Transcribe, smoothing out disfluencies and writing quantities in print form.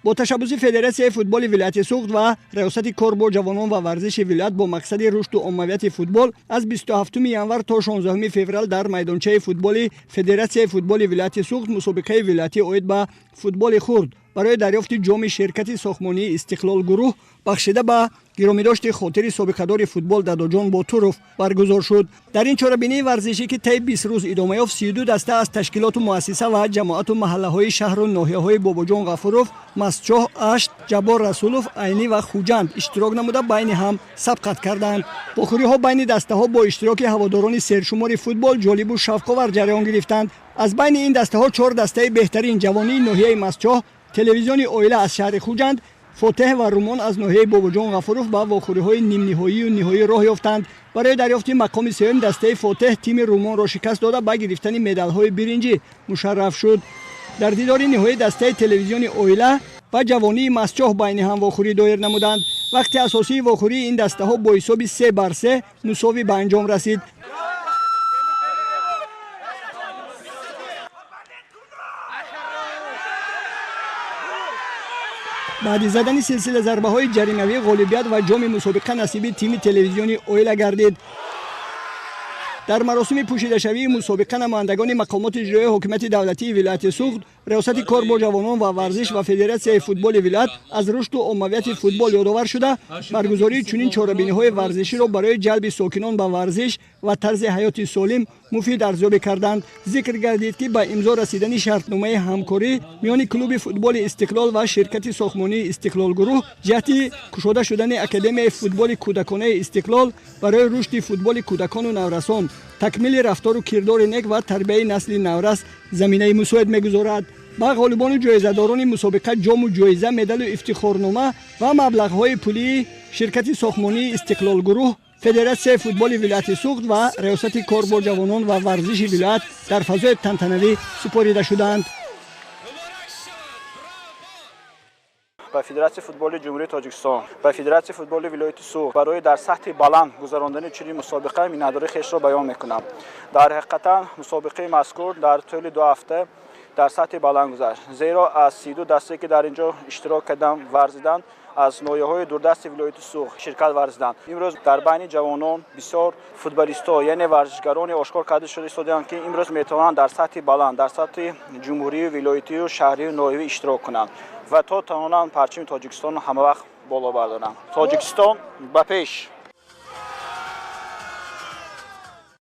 با تشبث فدراسیون فوتبال ولایت سوخت و ریاست کار با جوانان و ورزش ولایت با مقصد رشد و عمومیت فوتبال از 27 ینور تا 16 فوریه در میدانچه فوتبال فدراسیون فوتبال ولایت سوخت مسابقه ولایتی اید به فوتبال خرد برای دریافت جام شرکت ساختمانی استقلال گروه بخشیده به گرامیداشت خاطر سابقه‌دار فوتبال داداجان باتوروف برگزار شد. در این چاره‌بینی ورزشی که طی 20 روز ادامه یافت 32 دسته از تشکیلات و مؤسسه و جماعت و محله‌های شهر و ناحیه‌های باباجان غفوروف، مسچاه، اشت، جبار رسولوف، عینی و خوجند اشتراک نموده بین هم سبقت کردند. بخوری‌ها بین دسته‌ها با اشتراک هواداران سرشمار فوتبال جالب و شوق‌آور جریان گرفتند. از بین این دسته‌ها 4 دسته بهترین جوانی ناحیه مسچاه، تلویزیون اویله از شهر خوجند، فاتح و رومان از ناحیه باباجان غفوروف با واخوری‌های نیم نهایی و نهایی راه یافتند. برای دریافت مقام سوم دسته فاتح تیم رومان را شکست داده با گرفتن مدال‌های برنجی مشرف شد. در دیدار نهایی دسته تلویزیون اویله و جوانی مسچاه بین هم واخوری دایر نمودند. وقت اساسی واخوری این دسته‌ها با حساب 3-3 مساوی به انجام رسید. بعد زدن سلسله ضربه‌های جریمه‌ای غالبیت و جام مسابقه نصیب تیم تلویزیونی اویله گردید. در مراسم پوشیده شوی مسابقه نمایندگان مقامات اجرایی حکومت دولتی ولایت سوخت، ریاست کار با جوانان و ورزش و فدراسیون فوتبال ولایت از رشد و عمومیت فوتبال یادآور شده برگزاری چنین چاره‌بینی‌های ورزشی را برای جلب ساکنان به ورزش و طرز حیات سالم مفید ارزیابی کردند. ذکر گردید که به امضا رسیدن شرطنامه همکاری میان کلوب فوتبال استقلال و شرکت ساختمانی استقلال گروه جهت گشوده شدن اکادمی فوتبال کودکانه استقلال برای رشد فوتبال کودکان و نورسان، تکمیل رفتار و کردار نیک و تربیت نسل نورس زمینه مساعد می‌گذارد. با غالبان جایزه‌داران مسابقه جام و جایزه، مدال و افتخارنامه و مبلغ‌های پولی شرکت ساختمانی استقلال گروه، فدراسیون فوتبال ولایت سوخت و ریاست کار با جوانان و ورزش ولایت در فضای تنتنوی سپاریده شدند. به فدراسیون فوتبال جمهوری تاجیکستان و فدراسیون فوتبال ولایت سوخت برای در سطح بلند گذراندن چنین مسابقه مینه‌داری خیش را بیان میکنم. در حقیقت مسابقه مذکور در طول 2 هفته در سطح بلند گذشت، زیرا از 32 دسته که در اینجا اشتراک کردند ورزیدند از ناحیه‌های دوردست ولایت سوخت شرکت ورزیدند. امروز در بین جوانان بسیار فوتبالیست‌ها یعنی ورزشکاران آشکار کرده شده استادیان که امروز میتوانند در سطح بلند در سطح جمهوری ولایتی و شهری و ناحیه‌ای اشتراک کنند و تا توانند پرچم تاجیکستان همه وقت بالا بردارند. تاجیکستان به پیش.